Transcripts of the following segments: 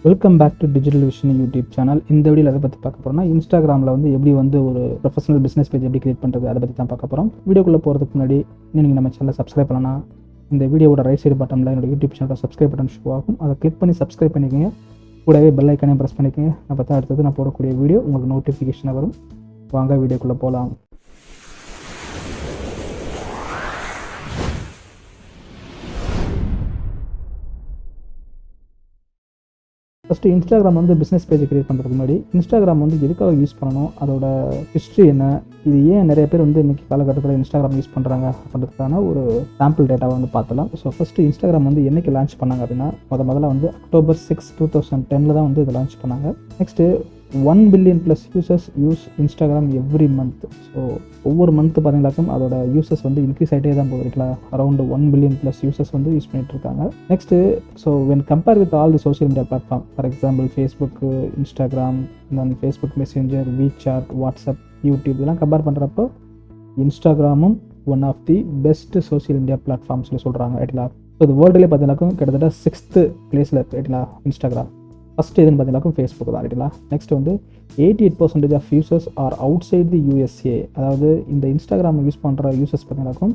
Welcome back to digital vision YouTube channel. இந்த வீடியோவில் அதை பற்றி பார்க்க போகிறோம்னா, இன்ஸ்டாகிராமில் வந்து எப்படி வந்து ஒரு ப்ரொஃபஷனல் பிஸ்னஸ் பேஜ் எப்படி கிரியேட் பண்ணுறது அதை பற்றி தான் பார்க்க போகிறோம். வீடியோக்குள்ளே போகிறதுக்கு முன்னாடி நீங்கள் நம்ம சேனலை சப்ஸ்கிரைப் பண்ணலாம். இந்த வீடியோவோட ரைட் சைடு பட்டனில் என்னோட YouTube channel subscribe button show ஆகும். அதை கிளிக் பண்ணி சப்ஸ்கிரைப் பண்ணிக்கோங்க. கூடவே பெல் ஐக்கானே ப்ரெஸ் பண்ணிக்கோங்க. அப்போ தான் அடுத்தது நான் போடக்கூடிய வீடியோ உங்களுக்கு நோட்டிஃபிகேஷனாக வரும். வாங்க வீடியோக்குள்ளே போகலாம். ஃபஸ்ட்டு இன்ஸ்டாகிராம் வந்து பிஸ்னஸ் பேஜ் கிரியேட் பண்ணுறதுக்கு முன்னாடி இன்ஸ்டாகிராம் வந்து எதுக்காக யூஸ் பண்ணணும், அதோட ஹிஸ்ட்ரி என்ன, இது ஏன் நிறைய பேர் வந்து இன்றைக்கி காலகட்டத்தில் இன்ஸ்டாகிராம் யூஸ் பண்ணுறாங்க அப்படின்றதுக்கான ஒரு சாம்பிள் டேட்டாவை வந்து பார்த்தலாம். ஸோ ஃபஸ்ட்டு இன்ஸ்டாகிராம் வந்து என்றைக்கு லான்ச் பண்ணாங்க அப்படின்னா, முதல்ல வந்து October 6, 2010 தான் வந்து இதை லான்ச் பண்ணாங்க. Next 1 billion plus users use Instagram every month. So ஒவ்வொரு மந்த்து பார்த்தீங்களாக்கும் அதோட யூசர்ஸ் வந்து இன்க்ரீஸ் ஆகிட்டே தான் போகுதுங்களா. அரௌண்ட் 1 பில்லியன் ப்ளஸ் யூசர்ஸ் வந்து யூஸ் பண்ணிட்டு இருக்காங்க. Next so when compare with all the social media platform, for example Facebook, Instagram, then Facebook Messenger, WeChat, WhatsApp, YouTube இதெல்லாம் கம்பேர் பண்ணுறப்போ இன்ஸ்டாகிராமும் one of the best social media பிளாட்ஃபார்ம்ஸ்னு சொல்கிறாங்க ரைட்டுங்களா. So இது வேர்ல்டுலேயே பார்த்தீங்கன்னாக்கும் கிட்டத்தட்ட 6th பிளேஸில் இருக்குது ரைட்டுங்களா இன்ஸ்டாகிராம். ஃபஸ்ட்டு எதுன்னு பார்த்தீங்கன்னாக்கும் ஃபேஸ்புக் தான் ரைட்டுங்களா. நெக்ஸ்ட் வந்து 88% of users are outside the USA. அதாவது இந்த இன்ஸ்டாகிராம் யூஸ் பண்ணுற யூசர்ஸ் பார்த்தீங்கன்னாக்கும்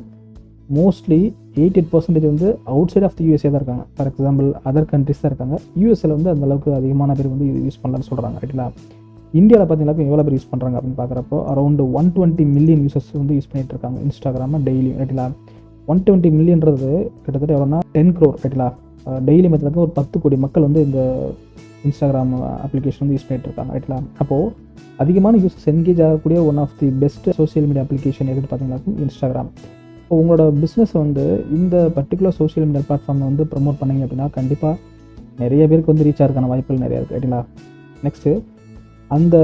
மோஸ்ட்லி 88% வந்து outside of the USA தான் இருக்காங்க. ஃபார் எக்ஸாம்பிள் அதர் கண்ட்ரிஸ் தான் இருக்காங்க. யூஎஸ்ஏல வந்து அந்தளவுக்கு அதிகமான பேர் வந்து இது யூஸ் பண்ணலான்னு சொல்கிறாங்க ரைட்டுங்களா. இந்தியாவில் பார்த்தீங்கன்னாக்கும் எவ்வளோ பேர் யூஸ் பண்ணுறாங்க அப்படின்னு பார்க்குறப்போ அரௌண்ட் 120 மில்லியன் யூசர்ஸ் வந்து யூஸ் பண்ணிட்டு இருக்காங்க இன்ஸ்டாகிராமை டெய்லி ரைட்டுங்களா. 120 மில்லியன்றது கிட்டத்தட்ட எவ்வளோனா 10 crore ரைட்டுங்களா. டெய்லி பார்த்தீங்கன்னா ஒரு 10 கோடி மக்கள் வந்து இந்த இன்ஸ்டாகிராம் அப்ளிகேஷன் வந்து யூஸ் பண்ணிட்டு இருக்காங்க ரைட்லா. அப்போது அதிகமான யூசர்ஸ் என்கேஜ் ஆகக்கூடிய one of the best social media application எதுன்னு பார்த்தீங்கன்னா இன்ஸ்டாகிராம். இப்போ உங்களோட பிஸ்னஸ் வந்து இந்த பர்டிகுலர் சோஷியல் மீடியா பிளாட்ஃபார்மில் வந்து ப்ரமோட் பண்ணிங்க அப்படின்னா கண்டிப்பாக நிறைய பேருக்கு வந்து ரீச் ஆகிறதுக்கான வாய்ப்புகள் நிறையா இருக்குது ரைட்டுங்களா. நெக்ஸ்ட்டு அந்த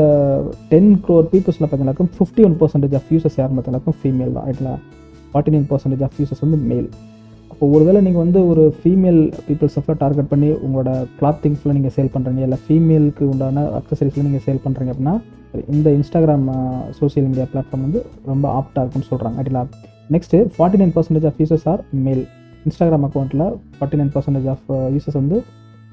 10 crore பீப்புள்ஸில் பார்த்தீங்கன்னாக்கும் 51% ஆஃப் யூசர்ஸ் யாருன்னு பார்த்தீங்கன்னாக்கும் ஃபீமேல் தான் ரைட்டுங்களா. 49% ஆஃப் யூசர்ஸ் வந்து மேல். இப்போ ஒருவேளை நீங்கள் வந்து ஒரு ஃபீமேல் பீப்புள்ஸை ஃபுல்லாக டார்கெட் பண்ணி உங்களோட கிளாத்திங்ஸில் நீங்கள் சேல் பண்ணுறீங்க, இல்லை ஃபீமேலுக்கு உண்டான அக்சசரிஸில் நீங்கள் சேல் பண்ணுறீங்க அப்படின்னா இந்த இன்ஸ்டாகிராம் சோஷியல் மீடியா பிளாட்ஃபார்ம் வந்து ரொம்ப ஆப்டாக இருக்கும்னு சொல்கிறாங்க ரைட்டுங்களா. நெக்ஸ்ட்டு 49% ஆஃப் யூசர்ஸ் ஆர் மேல். இன்ஸ்டாகிராம் அக்கௌண்ட்டில் 49% ஆஃப் யூசர்ஸ் வந்து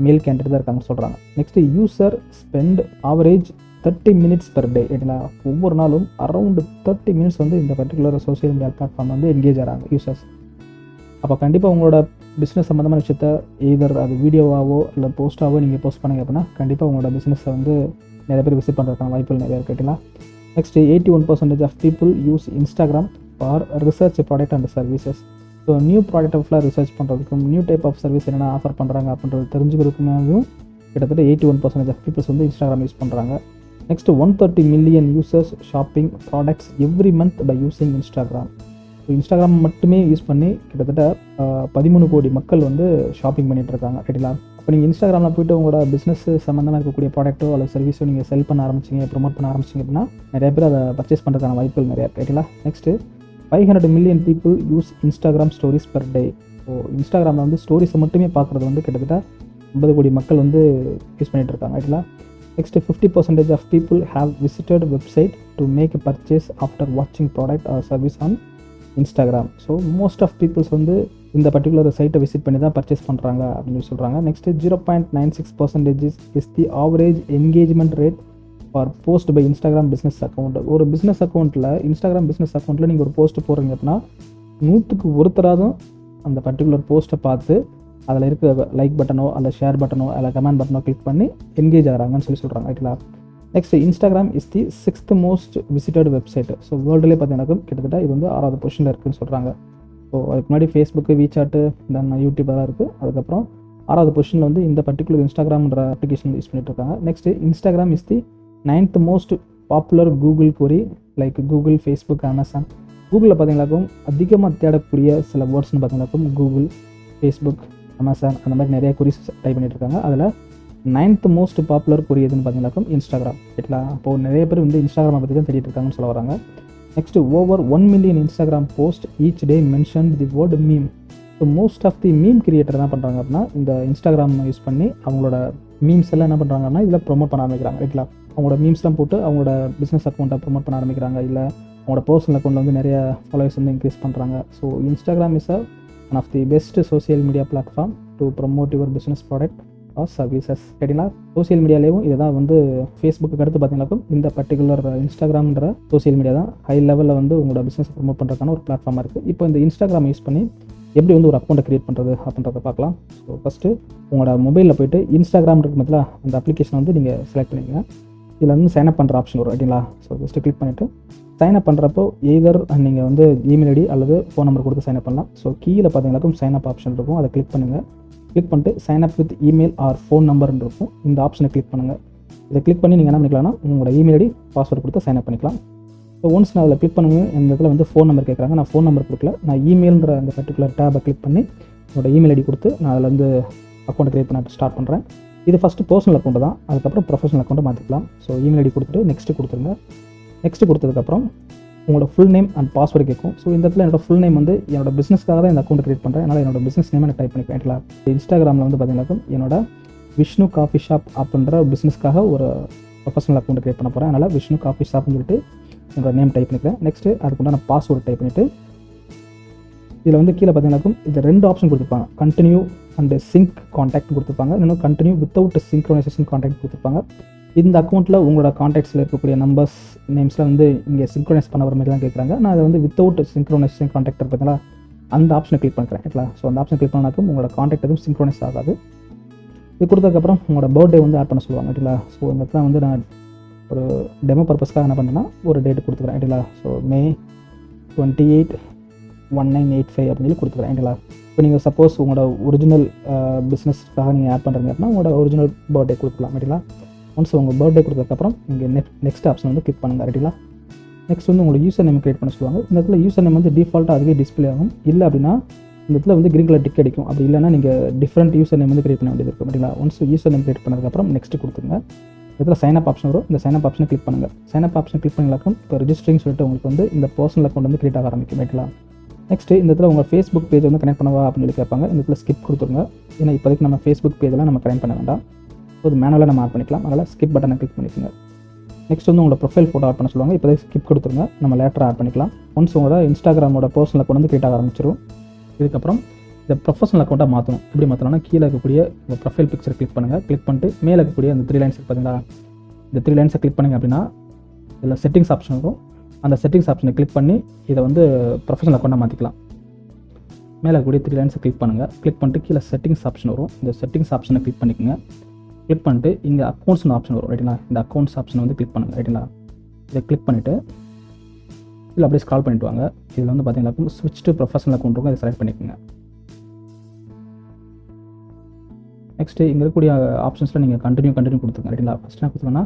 மேல் கேண்டிடேட் தான் இருக்காங்கன்னு சொல்கிறாங்க. Next user spend average 30 minutes per day ரைட்டுங்களா. ஒவ்வொரு நாளும் அரௌண்ட் 30 minutes வந்து இந்த பர்டிகுலர் சோஷியல் மீடியா பிளாட்ஃபார்ம் வந்து என்கேஜ் ஆகிறாங்க யூசர்ஸ். அப்போ கண்டிப்பாக உங்களோட பிஸ்னஸ் சம்மந்தமான விஷயத்த எய்தர் அது வீடியோவாவோ இல்லை போஸ்ட்டாவோ நீங்கள் போஸ்ட் பண்ணிங்க அப்படின்னா கண்டிப்பாக உங்களோட பிஸ்னஸை வந்து நிறைய பேர் விசிட் பண்ணுறதுக்கான வாய்ப்புகள் நிறையா இருக்குங்களா. Next 81% of people use Instagram for research product and services. So new product ஃபுல்லாக ரிசர்ச் பண்ணுறதுக்கும் நியூ டைப் ஆஃப் சர்வீஸ் என்னென்ன ஆஃபர் பண்ணுறாங்க அப்படின்றது தெரிஞ்சுக்கிறதுக்குமே கிட்டத்தட்ட 81% ஆஃப் பீப்புள்ஸ் வந்து இன்ஸ்டாகிராம் யூஸ் பண்ணுறாங்க. Next 130 million users shopping products every month by using Instagram. So Instagram மட்டுமே யூஸ் பண்ணி கிட்டத்தட்ட 13 கோடி மக்கள் வந்து ஷாப்பிங் பண்ணிகிட்டு இருக்காங்க ரைட்டுங்களா. இப்போ நீங்கள் இன்ஸ்டாகிராமில் போய்ட்டு உங்களோட பிஸ்னஸ் சம்மந்தமாக இருக்கக்கூடிய ப்ராடக்ட்டோ அல்லது சர்வீஸோ நீங்கள் செல் பண்ண ஆரம்பிச்சிங்க, ப்ரொமோட் பண்ண ஆரம்பிச்சிங்க அப்படின்னா நிறைய பேர் அதை பர்ச்சேஸ் பண்ணுறதுக்கான வாய்ப்புகள் நிறையா இருக்குது ரைட்டுங்களா. Next 500 million people use Instagram stories per day. So இன்ஸ்டாகிராமில் வந்து ஸ்டோரிஸை மட்டுமே பார்க்குறது வந்து கிட்டத்தட்ட 50 கோடி மக்கள் வந்து யூஸ் பண்ணிகிட்டு இருக்காங்க ரைட்டுங்களா. Next 50% of people have visited website to make a purchase after வாட்சிங் product or service on Instagram. So most of peoples வந்து இந்த பர்டிகுலர் சைட்டை விசிட் பண்ணி தான் பர்ச்சேஸ் பண்ணுறாங்க அப்படின்னு சொல்கிறாங்க. Next 0.96% is the average engagement rate for post by Instagram business account. ஒரு பிஸ்னஸ் அக்கௌண்ட்டில் இன்ஸ்டாகிராம் பிஸ்னஸ் அக்கௌண்ட்டில் நீங்கள் ஒரு போஸ்ட் போடுறீங்க அப்படின்னா 100க்கு ஒருத்தராதும் அந்த பர்டிகுலர் போஸ்ட்டை பார்த்து அதில் இருக்கிற லைக் பட்டனோ அல்ல ஷேர் பட்டனோ அல்ல கமெண்ட் பட்டனோ கிளிக் பண்ணி என்கேஜ் ஆகிறாங்கன்னு சொல்கிறாங்க ரைட்டுங்களா. Next Instagram is the 6th most visited website. So வேர்ல்டுலேயே பார்த்தீங்கன்னா கிட்டத்தட்ட இது வந்து 6வது பொசிஷனில் இருக்குதுன்னு சொல்கிறாங்க. ஸோ அதுக்கு முன்னாடி ஃபேஸ்புக்கு, வீசாட்டு, தென் யூடியூப் தான் இருக்குது. அதுக்கப்புறம் 6வது பொசிஷனில் வந்து இந்த பர்டிகுலர் இன்ஸ்டாகிராம்ன்ற அப்ளிகேஷன் யூஸ் பண்ணிட்டு இருக்காங்க. Next Instagram is the 9th most popular Google query like Google, Facebook, Amazon. கூகுளில் பார்த்தீங்கன்னாக்கும் அதிகமாக தேடக்கூடிய சில வேர்ட்ஸ்னு பார்த்தீங்கன்னாக்கும் கூகுள், ஃபேஸ்புக், அமேசான் அந்த மாதிரி நிறைய கொரிஸ் டைப் பண்ணிட்டு இருக்காங்க. அதில் 9th மோஸ்ட் பாப்புலர் கொரி எதுன்னு பார்த்தீங்கன்னாக்கும் இன்ஸ்டாகிராம் ரைட்டுங்களா. அப்போது நிறைய பேர் வந்து இன்ஸ்டாகிராமை பற்றி தான் தேடிட்டு இருக்காங்கன்னு சொல்ல வராங்க. Next over 1 million Instagram post each day mention the word meme. So most of the meme creator என்ன பண்ணுறாங்க அப்படின்னா இந்த இன்ஸ்டாகிராம் யூஸ் பண்ணி அவங்களோட மீம்ஸ் எல்லாம் என்ன பண்ணுறாங்க அப்படின்னா இதில் ப்ரொமோட் பண்ண ஆரம்பிக்கிறாங்க ரைட்டுங்களா. அவங்களோட மீம்ஸ்லாம் போட்டு அவங்களோட பிஸ்னஸ் அக்கௌண்ட்டை ப்ரொமோட் பண்ண ஆரம்பிக்கிறாங்க, இல்லை அவங்களோட பர்சனல் அக்கௌண்ட்டில் வந்து நிறைய ஃபாலோவர்ஸ் வந்து இன்க்ரீஸ் பண்ணுறாங்க. So Instagram is one of the best social media platform to promote your business product or services. கேட்டிங்களா? சோசியல் மீடியாலேயும் இதுதான் வந்து ஃபேஸ்புக்கு அடுத்து பார்த்தீங்கன்னாக்கும் இந்த பர்டிகுலர் இன்ஸ்டாகிராம்ன்ற சோசியல் மீடியா தான் ஹை லெவலில் வந்து உங்களோட பிஸ்னஸ் ப்ரமோட் பண்ணுறதுக்கான ஒரு பிளாட்ஃபார்மாக இருக்குது. இப்போ இந்த இன்ஸ்டாகிராம் யூஸ் பண்ணி எப்படி வந்து ஒரு அக்கௌண்ட்டை க்ரியேட் பண்ணுறது அப்படின்றத பார்க்கலாம். ஸோ ஃபஸ்ட்டு உங்களோட மொபைலில் போய்ட்டு இன்ஸ்டாகிராம் இருக்கு பார்த்தீங்களா, அந்த அப்ளிகேஷன் வந்து நீங்கள் செலக்ட் பண்ணிக்கங்க. இதில் வந்து சைன்அப் பண்ணுற ஆப்ஷன் வரும். ரைட்டுங்களா? ஸோ ஜஸ்ட்டு கிளிக் பண்ணிவிட்டு சைன்அப் பண்ணுறப்போ எய்தர் நீங்கள் வந்து இமெயில் ஐடி அல்லது ஃபோன் நம்பர் கொடுத்து சைன்அப் பண்ணலாம். ஸோ கீழே பார்த்தீங்கன்னாக்கும் சைன்அப் ஆப்ஷன் இருக்கும், அதை கிளிக் பண்ணுங்கள். கிளிக் பண்ணிட்டு sign up with email or phone நம்பர்னு இருக்கும், இந்த ஆப்ஷனை கிளிக் பண்ணுங்கள். இதை கிளிக் பண்ணி நீங்கள் என்ன பண்ணிக்கலாம்னா உங்களோட இமெயில் ஐடி பாஸ்வேர்டு கொடுத்து சைன்அப் பண்ணிக்கலாம். ஸோ ஒன்ஸ் நான் அதில் கிளிக் பண்ணுவேன், இந்த இடத்துல வந்து ஃபோன் நம்பர் கேட்குறாங்க, நான் ஃபோன் நம்பர் கொடுக்கல, நான் இமெயில்ன்ற அந்த பர்டிகுலர் டேபை கிளிக் பண்ணி என்னோட இமெயில் ஐடி கொடுத்து நான் அதில் வந்து அக்கௌண்ட் க்ரியேட் பண்ண ஸ்டார்ட் பண்ணுறேன். இது ஃபஸ்ட்டு பர்சனல் அக்கௌண்ட் தான், அதுக்கப்புறம் ப்ரொஃபஷனல் அக்கௌண்ட்டை மாற்றிக்கலாம். ஸோ இமெயில் ஐடி கொடுத்துட்டு நெக்ஸ்ட்டு கொடுத்துருங்க. நெக்ஸ்ட்டு கொடுத்ததுக்கப்புறம் உங்களோட ஃபுல் நேம் அண்ட் பாஸ்வேர்டு கேட்கும். ஸோ இந்த இடத்துல என்னோட ஃபுல் நேம் வந்து என்னோட பிஸ்னஸ்க்காக தான் இந்த அக்கௌண்ட் க்ரியேட் பண்ணுறேன், அதனால் என்னோட பிஸ்னஸ் நேம் நான் டைப் பண்ணிக்கலாம். இன்ஸ்டாகிராமில் வந்து பார்த்தீங்கன்னாக்கும் என்னோட விஷ்ணு காஃபி ஷாப் அப்படின்ற பிஸ்னஸ்க்காக ஒரு ப்ரொஃபஷனல் அக்கௌண்ட் க்ரியேட் பண்ண போகிறேன், அதனால் விஷ்ணு காஃபி ஷாப்னு சொல்லிட்டு என்னோட நேம் டைப் பண்ணிக்கிறேன். நெக்ஸ்ட்டு அதுக்குண்டான பாஸ்வேர்டு டைப் பண்ணிவிட்டு இதில் வந்து கீழே பார்த்தீங்கன்னாக்கும் இது 2 ஆப்ஷன் கொடுத்துருப்பாங்க, கண்டினியூ அண்ட் சிங்க் கான்டாக்ட் கொடுத்துருப்பாங்க, இன்னும் கண்டினியூ வித்தவுட் சிங்க்ரோனைசேஷன் கான்டாக்ட் கொடுத்துருப்பாங்க. இந்த அக்கௌண்ட்டில் உங்களோட கான்டாக்ட்ஸில் இருக்கக்கூடிய நம்பர்ஸ் நேம்ஸில் வந்து இங்கே சிங்க்ரோனைஸ் பண்ண வர மாதிரி தான் கேட்குறாங்க. நான் அதை வந்து வித்தவுட் சிங்க்ரோனைசேஷன் கான்டாக்ட் பார்த்தீங்களா, அந்த ஆப்ஷனை கிளிக் பண்ணிக்கிறேன். ஓகேங்களா? ஸோ அந்த ஆப்ஷன் கிளிக் பண்ணாக்கும் உங்களோட கான்டாக்ட் எதுவும் சிங்க்ரோனைஸ் ஆகாது. இது கொடுத்ததுக்கப்புறம் உங்களோட பர்த்டே வந்து ஆட் பண்ண சொல்லுவாங்க. ஓகேங்களா? ஸோ இந்த இடத்துல வந்து நான் ஒரு டெமோ பர்பஸ்க்காக என்ன பண்ணேன்னா ஒரு டேட் கொடுத்துக்கிறேன். ஓகேங்களா? ஸோ May 28, 1985 அப்படின்னு சொல்லி கொடுத்துக்கிறேன். ஓகேங்களா? இப்போ நீங்கள் சப்போஸ் உங்களோட ஒரிஜினல் பிஸ்னஸ்க்காக நீங்கள் ஆட் பண்ணுறீங்க அப்படின்னா உங்களோட ஒரிஜினல் பர்த்டே கொடுக்கலாம். ஓகேங்களா? ஒன்ஸ் உங்கள் பர்த்டே கொடுத்ததுக்கப்புறம் இங்கே நெக்ஸ்ட் ஆப்ஷன் வந்து கிளிக் பண்ணுங்கள். ரைட்டுங்களா? நெக்ஸ்ட் வந்து உங்களோட யூசர் நேம் கிரியேட் பண்ண சொல்லுவாங்க. இந்த இடத்துல யூசர் நேம் வந்து டிஃபால்ட்டாக அதுவே டிஸ்பிளே ஆகும். இல்லை அப்படின்னா இந்த இடத்துல வந்து கிரீன் கலர் டிக் அடிக்கும். அப்படி இல்லைனா நீங்கள் டிஃப்ரெண்ட் யூசர் நேம் வந்து கிரியேட் பண்ண வேண்டியது இருக்கும். ஓகேங்களா? ஒன்ஸ் யூசர் நேம் கிரியேட் பண்ணதுக்கப்புறம் நெக்ஸ்ட் கொடுத்துருங்க. இதில் சைன்அப் ஆப்ஷன் வரும், இந்த சைன்அப் ஆப்ஷனை கிளிக் பண்ணுங்கள். சைன்அப் ஆப்ஷன் கிளிக் பண்ணிங்களாக்கும் இப்போ ரிஜிஸ்டரிங் சொல்லிட்டு உங்களுக்கு வந்து இந்த பர்சனல் அக்கௌண்ட் வந்து கிரியேட் ஆக ஆரம்பிக்கும். ஓகேங்களா? நெக்ஸ்ட்டு இந்த இடத்துல உங்கள் ஃபேஸ்புக் பேஜ் வந்து கனெக்ட் பண்ணவா அப்படின்னு சொல்லி கேட்பாங்க. இந்த இடத்துல ஸ்கிப் கொடுத்துருங்க. ஏன்னா இப்போதைக்கு நம்ம ஃபேஸ்புக் பேஜெலாம் நம்ம கனெக்ட் பண்ண வேண்டாம், ஒரு மேனுவலாக நம்ம ஆட் பண்ணிக்கலாம். அதனால் ஸ்கிப் பட்டனை கிளிக் பண்ணிக்கோங்க. நெக்ஸ்ட் வந்து உங்களோட ப்ரொஃபைல் ஃபோட்டோ ஆட் பண்ண சொல்லுவாங்க. இப்போதைக்கு ஸ்கிப் கொடுத்துருங்க, நம்ம லேட்டராக ஆட் பண்ணிக்கலாம். ஒன்ஸ் உங்களோட இன்ஸ்டாகிராமோட பர்சனல் அக்கௌண்ட் வந்து கிரியேட் ஆக ஆரம்பிச்சிடும். இதுக்கப்புறம் இந்த ப்ரொஃபஷனல் அக்கௌண்ட்டாக மாற்றணும். எப்படி மாற்றணும்னா கீழே இருக்கக்கூடிய உங்கள் ப்ரொஃபைல் பிக்சர் கிளிக் பண்ணுங்கள். கிளிக் பண்ணிட்டு மேலே இருக்கக்கூடிய அந்த 3 லைன்ஸ் பார்த்தீங்களா, இந்த 3 லைன்ஸை கிளிக் பண்ணிங்க அப்படின்னா இதில் செட்டிங்ஸ் ஆப்ஷன் வரும். அந்த செட்டிங்ஸ் ஆப்ஷனை கிளிக் பண்ணி இதை வந்து ப்ரொஃபஷனல் அக்கௌண்ட்டாக மாற்றிக்கலாம். மேலே இருக்கக்கூடிய 3 லைன்ஸை கிளிக் பண்ணுங்கள். கிளிக் பண்ணிட்டு கீழே செட்டிங்ஸ் ஆப்ஷன் வரும், இந்த செட்டிங்ஸ் ஆப்ஷனை கிளிக் பண்ணிக்கோங்க. கிளிக் பண்ணிட்டு இங்கே அக்கௌண்ட்ஸ்னு ஆப்ஷன் வரும். ரைட்டுங்களா? இந்த அக்கௌண்ட்ஸ் ஆப்ஷனை வந்து கிளிக் பண்ணுங்கள். ரைட்டுங்களா? இதை கிளிக் பண்ணிவிட்டு இதில் அப்படியே ஸ்க்ரால் பண்ணிட்டு வாங்க. இதில் வந்து பார்த்தீங்கன்னா ஸ்விட்ச் டு ப்ரொஃபஷனல் அக்கௌண்ட் இருக்கும், இதை செலக்ட் பண்ணிக்கோங்க. நெக்ஸ்ட்டு இங்கே இருக்கக்கூடிய ஆப்ஷன்ஸில் நீங்கள் கண்டினியூ கொடுத்துருங்க. ரைட்டுங்களா? ஃபஸ்ட் என்ன கொடுத்துருங்கன்னா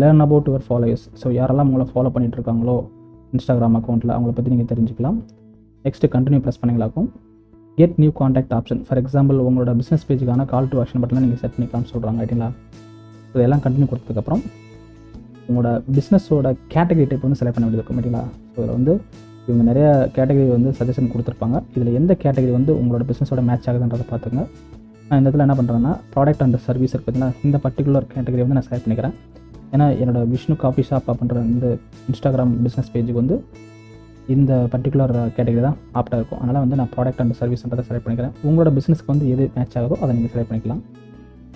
learn about your followers. So யாரெல்லாம் உங்களை ஃபாலோ பண்ணிட்டு இருக்காங்களோ இன்ஸ்டாகிராம் அக்கௌண்ட்டில் அவங்கள பற்றி நீங்கள் தெரிஞ்சுக்கலாம். நெக்ஸ்ட்டு கண்டினியூ ப்ரெஸ் பண்ணிங்களாக்கும் get new contact option. For example உங்களோட பிஸ்னஸ் பேஜுக்கான கால் டு ஆக்ஷன் பட்டனை நீங்கள் செட் பண்ணிக்கலாம்னு சொல்கிறாங்க. ரைட்டுங்களா? இதெல்லாம் கண்டினியூ கொடுத்ததுக்கப்புறம் உங்களோட பிஸ்னஸோட கேட்டகரி டைப் வந்து செலக்ட் பண்ண வேண்டியது இருக்கும். ரைட்டுங்களா? ஸோ இதில் வந்து இவங்க நிறைய கேட்டகரி வந்து சஜஷன் கொடுத்துருப்பாங்க. இதில் எந்த கேட்டகரி வந்து உங்களோட பிஸ்னஸோட மேட்ச் ஆகுதுன்றதை பார்த்துங்க. நான் இந்த இடத்துல என்ன பண்ணுறேன்னா ப்ராடக்ட் அண்ட் சர்வீஸ் பார்த்தீங்கன்னா இந்த பர்டிகுலர் கேட்டகரி வந்து நான் செலக்ட் பண்ணிக்கிறேன். ஏன்னா என்னோட விஷ்ணு காஃபி ஷாப் அப்படின்ற இந்த இன்ஸ்டாகிராம் பிஸ்னஸ் பேஜுக்கு வந்து இந்த பர்டிகுலர் கேட்டகரி தான் ஆப்டாக இருக்கும். அதனால் வந்து நான் ப்ராடக்ட் அண்ட் சர்வீஸ்ன்றதை செலக்ட் பண்ணிக்கிறேன். உங்களோட பிஸ்னஸ்க்கு வந்து எது மேட்ச் ஆகுதோ அதை நீங்கள் செலக்ட் பண்ணிக்கலாம்.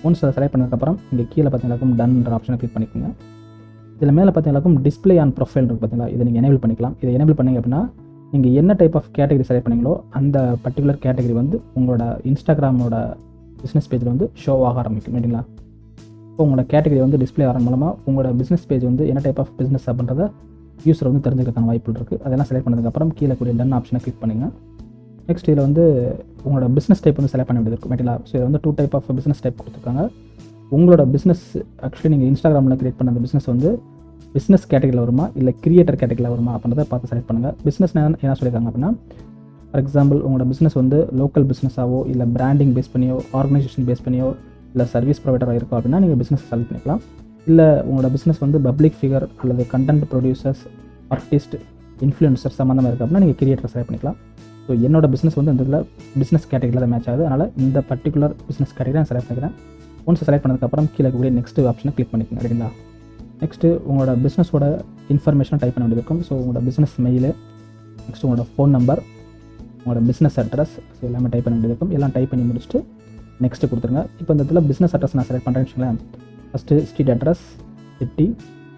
ஒன்ஸ் அதை செலக்ட் பண்ணதுக்கப்புறம் இங்கே கீழே பார்த்தீங்கன்னாக்கும் டன்ன்ற ஆப்ஷனை கிளிக் பண்ணிக்கோங்க. இதில் மேலே பார்த்தீங்கன்னாக்கும் டிஸ்பிளே ஆன் ப்ரொஃபைல் இருக்குது பார்த்தீங்களா, இதை நீங்கள் எனேபிள் பண்ணிக்கலாம். இதை எனேபிள் பண்ணிங்க அப்படின்னா நீங்கள் என்ன டைப் ஆஃப் கேட்டகரி செலக்ட் பண்ணீங்களோ அந்த பர்டிகுலர் கேட்டகரி வந்து உங்களோட இன்ஸ்டாகிராமோட பிஸ்னஸ் பேஜில் வந்து ஷோ ஆக ஆரம்பிக்கும். ரைட்டுங்களா? இப்போ உங்களோட கேட்டகரி வந்து டிஸ்பிளே ஆகிற மூலமாக உங்களோட பிஸ்னஸ் பேஜ் வந்து என்ன டைப் ஆஃப் பிஸ்னஸ் அப்படின்றத யூஸர் வந்து தெரிஞ்சுக்கிறதுக்கான வாய்ப்புகள் இருக்குது. அதெல்லாம் செலக்ட் பண்ணதுக்கப்புறம் கீழே கூடிய டன் ஆப்ஷனை கிளிக் பண்ணுங்கள். நெக்ஸ்ட் இதில் வந்து உங்களோட பிஸ்னஸ் டைப் வந்து செலக்ட் பண்ண வேண்டியது இருக்கும். ரைட்டுங்களா? ஸோ இதில் வந்து 2 டைப் ஆஃப் பிஸ்னஸ் டைப் கொடுத்துருக்காங்க. உங்களோட பிஸ்னஸ் ஆக்சுவலி நீங்கள் இன்ஸ்டாகிராமில் கிரியேட் பண்ண அந்த பிஸ்னஸ் வந்து பிஸ்னஸ் கேட்டகரியில் வருமா இல்லை கிரியேட்டர் கேட்டகரியில் வருமா அப்படின்றத பார்த்து செலக்ட் பண்ணுங்கள். பிஸ்னஸ் என்ன சொல்லியிருக்காங்க அப்படின்னா ஃபார் எக்ஸாம்பிள் உங்களோட பிஸ்னஸ் வந்து லோக்கல் பிஸ்னஸாவோ இல்லை பிராண்டிங் பேஸ் பண்ணியோ ஆர்கனைசேஷன் பேஸ் பண்ணியோ இல்லை சர்வீஸ் ப்ரொவைடராக இருக்கோ அப்படின்னா நீங்கள் பிஸ்னஸ் செலக்ட் பண்ணிக்கலாம். இல்லை உங்களோட பிஸ்னஸ் வந்து பப்ளிக் ஃபிகர் அல்லது கண்டென்ட் ப்ரொடியூசர்ஸ் ஆர்டிஸ்ட் இன்ஃப்ளூயன்சர் சம்மந்தமாக இருக்குது அப்படின்னா நீங்கள் கிரியேட்டர் செலக்ட் பண்ணிக்கலாம். ஸோ என்னோட பிஸ்னஸ் வந்து இந்த இதில் பிஸ்னஸ் கேட்டகரியில் தான் மேட்ச் ஆகுது. அதனால் இந்த பர்டிகுலர் பிஸ்னஸ் கேட்டகரி நான் செலக்ட் பண்ணிக்கிறேன். ஒன்ஸ் செலக்ட் பண்ணதுக்கப்புறம் கீழே கூடிய நெக்ஸ்ட் ஆப்ஷனை கிளிக் பண்ணிக்கோங்க. ரைட்டுங்களா? நெக்ஸ்ட்டு உங்களோட பிஸ்னஸோட இன்ஃபர்மேஷன் டைப் பண்ண வேண்டியது இருக்கும். ஸோ உங்களோட பிஸ்னஸ் மெயிலு, நெக்ஸ்ட் உங்களோட ஃபோன் நம்பர், உங்களோட பிஸ்னஸ் அட்ரஸ், ஸோ எல்லாமே டைப் பண்ண வேண்டியது இருக்கும். எல்லாம் டைப் பண்ணி முடிச்சுட்டு நெக்ஸ்ட்டு கொடுத்துருங்க. இப்போ இந்த இடத்துல பிஸ்னஸ் அட்ரஸ் நான் செலக்ட் பண்ணுறேன்னு வச்சுங்களேன். First street address, city,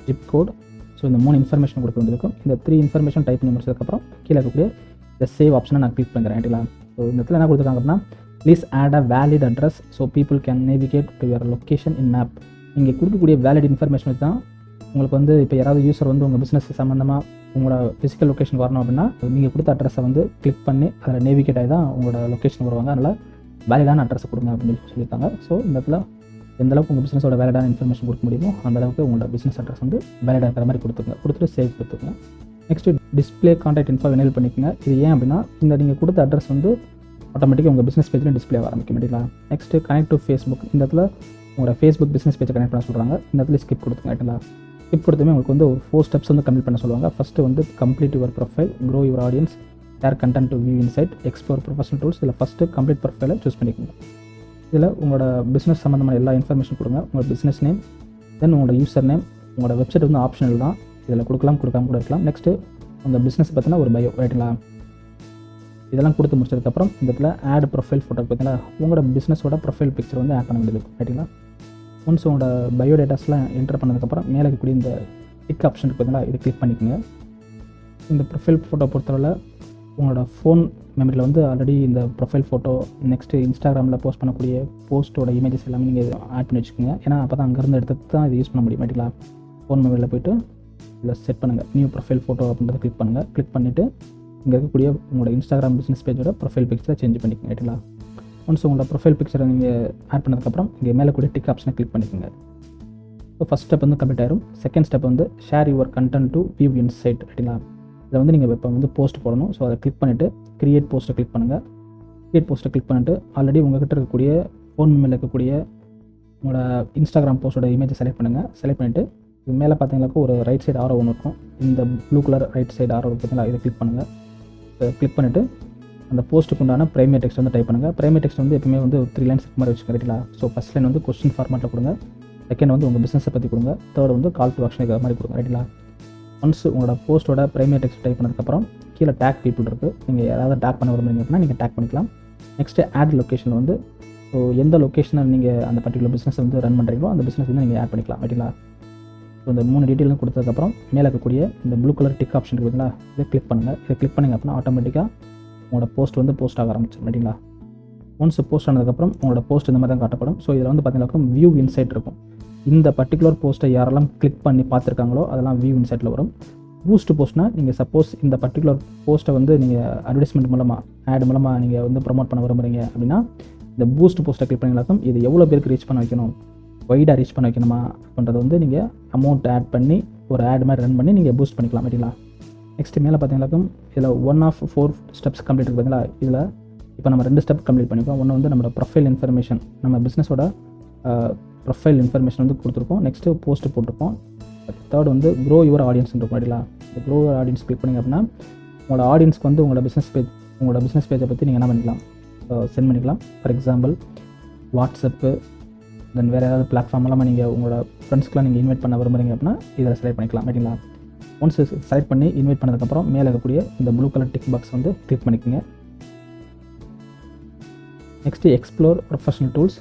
zip code, so இந்த 3 இன்ஃபர்மேஷன் கொடுக்க வேண்டியிருக்கும். இந்த 3 இன்ஃபர்மேஷன் டைப் பண்ணி முடிச்சதுக்கப்புறம் கீழே இருக்கக்கூடிய இந்த சேவ் ஆப்ஷனை நான் கிளிக் பண்ணுறேன். ரைட்டுங்களா? ஸோ இந்த இடத்துல என்ன கொடுத்துருக்காங்க அப்படின்னா, please add a valid address so people can navigate to your location in map. நீங்கள் கொடுக்கக்கூடிய வேலிட் இன்ஃபர்மேஷன் வச்சு தான் உங்களுக்கு வந்து இப்போ யாராவது யூசர் வந்து உங்கள் பிஸ்னஸ் சம்மந்தமாக உங்களோட ஃபிசிக்கல் லொக்கேஷன் வரணும் அப்படின்னா நீங்கள் கொடுத்த அட்ரஸை வந்து கிளிக் பண்ணி அதில் நேவிகேட் ஆகி தான் உங்களோட லொக்கேஷன் வருவாங்க. அதனால் வேலிடான அட்ரஸ் கொடுங்க அப்படின்னு சொல்லியிருக்காங்க. ஸோ இந்த இடத்துல எந்த அளவுக்கு உங்கள் பிஸ்னஸோட வேலிடான இன்ஃபர்மேஷன் கொடுக்க முடியுமோ அந்த அளவுக்கு உங்களோட பிஸ்னஸ் அட்ரஸ் வந்து வேலிடாக இருக்கிற மாதிரி கொடுத்துட்டு சேவ் கொடுத்துருங்க. Next display contact info enable பண்ணிக்கோங்க. இது ஏன் அப்படின்னா இந்த நீங்கள் கொடுத்த அட்ரஸ் வந்து ஆட்டோமேட்டிக்காக உங்கள் பிஸ்னஸ் பேஜில் டிஸ்பிளே ஆரம்பிக்க முடியுங்களா. Next connect to Facebook. இந்த இடத்துல உங்களோட ஃபேஸ்புக் பிஸ்னஸ் பேஜை கனெக்ட் பண்ண சொல்கிறாங்க. இந்த இடத்துல ஸ்கிப் கொடுத்துங்க. ரைட்டுங்களா? ஸ்கிப் கொடுத்துமே உங்களுக்கு வந்து ஒரு 4 ஸ்டெப்ஸ் வந்து கம்ப்ளீட் பண்ண சொல்லுவாங்க. ஃபஸ்ட்டு வந்து complete your profile, grow your audience, share content to view inside, explore professional tools. இதில் ஃபஸ்ட்டு கம்ப்ளீட் ப்ரொஃபைலை சூஸ் பண்ணிக்கோங்க. இதில் உங்களோட பிஸ்னஸ் சம்மந்தமான எல்லா இன்ஃபர்மேஷன் கொடுங்க. உங்களோட பிஸ்னஸ் நேம், தென் உங்களோட யூசர் நேம், உங்களோட வெப்சைட் வந்து ஆப்ஷனல் தான், இதில் கொடுக்காம கூட இருக்கலாம். நெக்ஸ்ட்டு உங்கள் பிஸ்னஸ் பற்றின ஒரு பயோ. ரைட்டுங்களா? இதெல்லாம் கொடுத்து முடிச்சதுக்கப்புறம் இந்த இடத்துல ஆட் ப்ரொஃபைல் ஃபோட்டோ பார்த்தீங்களா, உங்களோட பிஸ்னஸோட ப்ரொஃபைல் பிக்சர் வந்து ஆட் பண்ண வேண்டியது. ரைட்டுங்களா? ஒன்ஸ் உங்களோட பயோ டேட்டாஸ்லாம் என்டர் பண்ணதுக்கப்புறம் மேலே இருக்கக்கூடிய இந்த டிக் ஆப்ஷன் பார்த்தீங்களா, இது கிளிக் பண்ணிக்கோங்க. இந்த ப்ரொஃபைல் ஃபோட்டோ பொறுத்தவரை உங்களோட ஃபோன் மெமரியில் வந்து ஆல்ரெடி இந்த ப்ரொஃபைல் ஃபோட்டோ, நெக்ஸ்ட்டு இன்ஸ்டாகிராமில் போஸ்ட் பண்ணக்கூடிய போஸ்ட்டோட இமேஜஸ் எல்லாமே நீங்கள் ஆட் பண்ணி வச்சுக்கோங்க. ஏன்னா அப்போ தான் அங்கேருந்து எடுத்து தான் இது யூஸ் பண்ண முடியும். ரைட்டுங்களா? ஃபோன் மெமரியில் போய்ட்டு இதில் செட் பண்ணுங்கள், நியூ ப்ரொஃபைல் ஃபோட்டோ அப்படின்றத கிளிக் பண்ணுங்கள். கிளிக் பண்ணிவிட்டு இங்கே இருக்கக்கூடிய உங்களோட இன்ஸ்டாகிராம் பிஸ்னஸ் பேஜோட ப்ரொஃபைல் பிக்சரை சேஞ்ச் பண்ணிக்கோங்க. ரைட்டுங்களா? ஒன்ஸ் உங்களோட ப்ரொஃபைல் பிக்சரை நீங்கள் ஆட் பண்ணதுக்கப்புறம் இங்கே மேலே கூடிய டிக் ஆப்ஷனை கிளிக் பண்ணிக்கோங்க. ஸோ ஃபஸ்ட் ஸ்டெப் வந்து கம்ப்ளீட் ஆயிரும். செகண்ட் ஸ்டெப் வந்து share your content to view inside. ரைட்டுங்களா? இதை வந்து நீங்கள் இப்போ வந்து போஸ்ட் போடணும். ஸோ அதை கிளிக் பண்ணிவிட்டு கிரியேட் போஸ்ட்டை கிளிக் பண்ணுங்கள். கிரியேட் போஸ்ட்டை கிளிக் பண்ணிட்டு ஆல்ரெடி உங்கள்கிட்ட இருக்கக்கூடிய ஃபோன் மேலே இருக்கக்கூடிய உங்களோட இன்ஸ்டாகிராம் போஸ்ட்டோட இமேஜை செலக்ட் பண்ணுங்கள். செலக்ட் பண்ணிவிட்டு இது மேலே பார்த்தீங்கன்னாக்கா ஒரு ரைட் சைடு ஆரோ ஒன்று இருக்கும். இந்த blue colour right side arrow பார்த்தீங்களா, இதை கிளிக் பண்ணுங்கள். கிளிக் பண்ணிவிட்டு அந்த போஸ்ட்டுக்கு உண்டான பிரைமரி டெக்ஸ்ட் வந்து டைப் பண்ணுங்கள். பிரைமரி டெக்ஸ்ட் வந்து எப்பவுமே வந்து 3 லைன்ஸ் மாதிரி வச்சுக்கோங்க. ரைட்டுங்களா? ஸோ ஃபஸ்ட் லைன் வந்து கொஸ்டின் ஃபார்மேட்டில் கொடுங்க. செகண்ட் வந்து உங்கள் பிஸ்னஸை பற்றி கொடுங்க. தேர்ட் வந்து கால் டு ஆக்ஷன் இருக்கிற மாதிரி கொடுங்க. ரைட்டுங்களா? ஒன்ஸ் உங்களோட போஸ்ட்டோட பிரைமரி டெக்ஸ்ட் டைப் பண்ணதுக்கப்புறம் கீழே டேக் பீப்புள் இருக்குது. நீங்கள் யாராவது டேக் பண்ண விரும்புறீங்க அப்படின்னா நீங்கள் டேக் பண்ணிக்கலாம். நெக்ஸ்ட்டு ஆட் லொக்கேஷனில் வந்து ஸோ எந்த லொக்கேஷனில் நீங்கள் அந்த பர்டிகுலர் பிஸ்னஸ் வந்து ரன் பண்ணுறீங்களோ அந்த பிஸ்னஸ் வந்து நீங்கள் ஆட் பண்ணிக்கலாம். ரைட்டுங்களா? ஸோ இந்த 3 டீட்டெயிலும் கொடுத்ததுக்கப்புறம் மேலே இருக்கக்கூடிய இந்த ப்ளூ கலர் டிக் ஆப்ஷன் இருக்குதுங்களா, இதை கிளிக் பண்ணுங்கள். இதை கிளிக் பண்ணிங்க அப்படின்னா ஆட்டோமேட்டிக்காக உங்களோட போஸ்ட் வந்து போஸ்ட் ஆக ஆரம்பிச்சிடும். ரைட்டுங்களா? ஒன்ஸ் போஸ்ட் ஆனதுக்கப்புறம் உங்களோட போஸ்ட் இந்த மாதிரி தான் காட்டப்படும். ஸோ இதில் வந்து பார்த்தீங்கன்னா வியூ இன்சைட் இருக்கும். இந்த பர்டிகுலர் போஸ்ட்டை யாரெல்லாம் கிளிக் பண்ணி பார்த்துருக்காங்களோ அதெல்லாம் வியூ இன்சைட்டில் வரும். பூஸ்ட் போஸ்ட்னா நீங்கள் சப்போஸ் இந்த பர்டிகுலர் போஸ்ட்டை வந்து நீங்கள் அட்வர்டைஸ்மெண்ட் மூலமாக ஆட் மூலமாக நீங்கள் வந்து ப்ரொமோட் பண்ண விரும்புகிறீங்க அப்படின்னா இந்த பூஸ்ட் போஸ்ட்டை கிளிக் பண்ணிங்களாக்கும் இது எவ்வளோ பேருக்கு ரீச் பண்ண வைக்கணும், வைடாக ரீச் பண்ண வைக்கணுமா அப்படின்றத வந்து நீங்கள் அமௌண்ட் ஆட் பண்ணி ஒரு ஆட் மாதிரி ரன் பண்ணி நீங்கள் பூஸ்ட் பண்ணிக்கலாம். ரைட்டுங்களா? நெக்ஸ்ட் மேலே பார்த்தீங்கன்னாக்கும் இதில் 1 of 4 ஸ்டெப்ஸ் கம்ப்ளீட் இருக்குது. பார்த்தீங்களா? இதில் இப்போ நம்ம 2 ஸ்டெப் கம்ப்ளீட் பண்ணிப்போம். ஒன்று வந்து நம்மளோட ப்ரொஃபைல் இன்ஃபர்மேஷன், நம்ம பிஸ்னஸோட ப்ரொஃபைல் இன்ஃபர்மேஷன் வந்து கொடுத்துருப்போம். நெக்ஸ்ட்டு போஸ்ட்டு போட்டிருப்போம். தேர்ட் வந்து க்ரோ யுவர் ஆடியன்ஸ் இருக்கும். ரைட்டுங்களா? இந்த க்ரோ யுவர் ஆடியன்ஸ் கிளிக் பண்ணிங்க அப்படின்னா உங்களோட ஆடியன்ஸ்க்கு வந்து உங்களோட பிஸ்னஸ் பேஜை பற்றி நீங்கள் என்ன பண்ணிக்கலாம், சென்ட் பண்ணிக்கலாம். ஃபார் எக்ஸாம்பிள் வாட்ஸ்அப்பு, தென் வேறு ஏதாவது பிளாட்ஃபார்ம் மூலமாக நீங்கள் உங்களோட ஃப்ரெண்ட்ஸ்க்குலாம் நீங்கள் இன்வைட் பண்ண விரும்புறீங்க அப்படின்னா இதில் செலக்ட் பண்ணிக்கலாம். ரைட்டுங்களா? ஒன்ஸ் செலக்ட் பண்ணி இன்வைட் பண்ணதுக்கப்புறம் மேலே இருக்கக்கூடிய இந்த ப்ளூ கலர் டிக் பாக்ஸ் வந்து கிளிக் பண்ணிக்கோங்க. Next explore professional tools.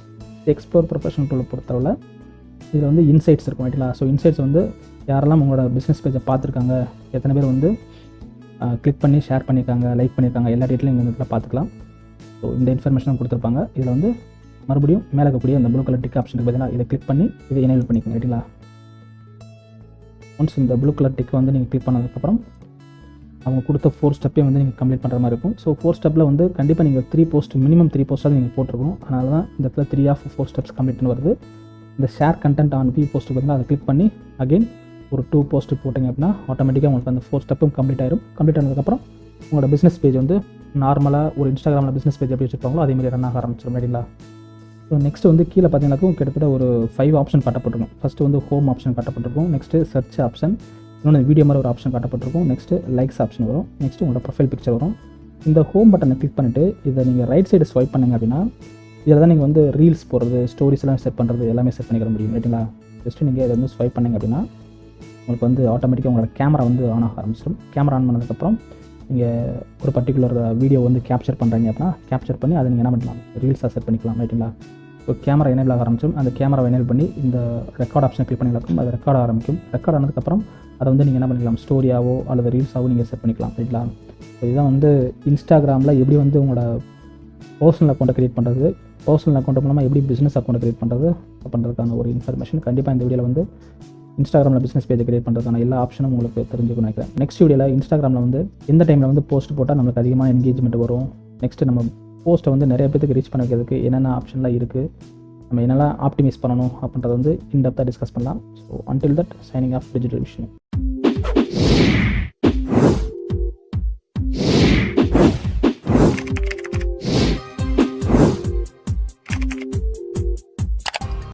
Explore professional டூலை பொறுத்தவரை இதில் வந்து இன்சைட்ஸ் இருக்கும். ரைட்டுங்களா? ஸோ இன்சைட்ஸ் வந்து யாரெல்லாம் உங்களோட பிஸ்னஸ் பேஜை பார்த்துருக்காங்க, எத்தனை பேர் வந்து கிளிக் பண்ணி ஷேர் பண்ணியிருக்காங்க, லைக் பண்ணியிருக்காங்க, எல்லா டீட்டெயிலும் இந்த இடத்துல பார்த்துக்கலாம். ஸோ இந்த இன்ஃபர்மேஷன் கொடுத்துருப்பாங்க. இதில் வந்து மறுபடியும் மேலே இருக்கக்கூடிய அந்த ப்ளூ கலர் டிக் ஆப்ஷனுக்கு பார்த்தீங்கன்னா இதை கிளிக் பண்ணி இதை எனேபிள் பண்ணிக்கோங்க. ரைட்டுங்களா? ஒன்ஸ் இந்த ப்ளூ கலர் டிக்கை வந்து நீங்கள் கிளிக் பண்ணதுக்கப்புறம் அவங்க கொடுத்த 4 ஸ்டெப்பையும் வந்து நீங்கள் கம்ப்ளீட் பண்ணுற மாதிரி இருக்கும். ஸோ 4 ஸ்டெப்பில் வந்து கண்டிப்பாக நீங்கள் 3 போஸ்ட் மினிமம் 3 போஸ்ட்டாக நீங்கள் போட்டிருக்கணும். அதனால தான் இந்த இடத்துல 3 of 4 ஸ்டெப்ஸ் கம்ப்ளீட்னு வருது. இந்த share content on view post பார்த்தீங்கன்னா அதை கிளிக் பண்ணி அகைன் ஒரு 2 போஸ்ட்டு போட்டிங்க அப்படின்னா ஆட்டோமேட்டிக்காக உங்களுக்கு அந்த 4 ஸ்டெப்பும் கம்ப்ளீட் ஆயிரும். கம்ப்ளீட் ஆனதுக்கப்புறம் உங்களோட பிஸ்னஸ் பேஜ் வந்து நார்மலாக ஒரு இன்ஸ்டாகிராமில் பிஸ்னஸ் பேஜ் எப்படி வச்சுருப்பாங்களோ அதேமாதிரி ரன் ஆக ஆரம்பிச்சிடும். ரைட்டுங்களா? ஸோ நெக்ஸ்ட் வந்து கீழே பார்த்தீங்கன்னாக்கும் கிட்டத்தட்ட ஒரு 5 ஆப்ஷன் காட்டப்பட்டிருக்கும். ஃபஸ்ட்டு வந்து ஹோம் ஆப்ஷன் காட்டப்பட்டிருக்கும். நெக்ஸ்ட்டு சர்ச் ஆப்ஷன், இன்னொன்று வீடியோ மாதிரி ஒரு ஆப்ஷன் காட்டப்பட்டிருக்கும். நெக்ஸ்ட்டு லைக்ஸ் ஆப்ஷன் வரும். நெக்ஸ்ட்டு உங்களோட ப்ரொஃபைல் பிக்சர் வரும். இந்த ஹோம் பட்டனை கிளிக் பண்ணிவிட்டு இதை நீங்கள் ரைட் சைடு ஸ்வைப் பண்ணுங்க அப்படின்னா இதில் தான் நீங்கள் வந்து ரீல்ஸ் போடுறது, ஸ்டோரிஸ்லாம் செட் பண்ணுறது எல்லாமே செட் பண்ணிக்கிற முடியும். ரைட்டுங்களா? ஜஸ்ட்டு நீங்கள் இதை வந்து ஸ்வைப் பண்ணிங்க அப்படின்னா உங்களுக்கு வந்து ஆட்டோமேட்டிக்காக உங்களோட கேமரா வந்து ஆன் ஆக ஆரம்பிச்சிடும். கேமரா ஆன் பண்ணதுக்கப்புறம் நீங்கள் ஒரு பர்டிகுலர் வீடியோ வந்து கேப்சர் பண்ணுறீங்க அப்படின்னா கேப்சர் பண்ணி அதை நீங்கள் என்ன பண்ணலாம், ரீல்ஸாக செட் பண்ணிக்கலாம். ரைட்டுங்களா? இப்போ கேமரா எனேபிள் ஆக ஆரம்பிச்சோம், அந்த கேமராவை எனேபிள் பண்ணி இந்த ரெக்கார்ட் ஆப்ஷனை கிளிக் பண்ணிக்கலாம். அது ரெக்கார்ட் ஆரம்பிக்கும். ரெக்கார்ட் ஆனதுக்கப்புறம் அதை வந்து நீங்கள் என்ன பண்ணிக்கலாம், ஸ்டோரியாவோ அல்லது ரீல்ஸாவோ நீங்கள் செட் பண்ணிக்கலாம். ரைட்டுங்களா? ஸோ இதுதான் வந்து இன்ஸ்டாகிராமில் எப்படி வந்து உங்களோட பர்சனல் அக்கௌண்ட்டை க்ரியேட் பண்ணுறது, பர்சனல் அக்கௌண்ட் மூலமாக எப்படி பிஸ்னஸ் அக்கௌண்ட்டை க்ரியேட் பண்ணுறதுக்கான ஒரு இன்ஃபர்மேஷன். கண்டிப்பாக இந்த வீடியோவில் வந்து இன்ஸ்டாகிராமில் பிஸ்னஸ் பேஜை க்ரியேட் பண்ணுறதுக்கான எல்லா ஆப்ஷனும் உங்களுக்கு தெரிஞ்சுக்கணும்னு நினைக்கிறேன். நெக்ஸ்ட் வீடியோவில் இன்ஸ்டாகிராமில் வந்து எந்த டைமில் வந்து போஸ்ட் போட்டால் நம்மளுக்கு அதிகமாக என்கேஜ்மெண்ட் வரும், நெக்ஸ்ட்டு நம்ம போஸ்ட்டை வந்து நிறைய பேருக்கு ரீச் பண்ண வைக்கிறதுக்கு என்னென்ன ஆப்ஷன்லாம் இருக்குது, நம்ம என்னெல்லாம் ஆப்டிமைஸ் பண்ணணும் அப்படின்றத வந்து இன்டெப்த்தாக டிஸ்கஸ் பண்ணலாம். So until that, signing off digital விஷயம்.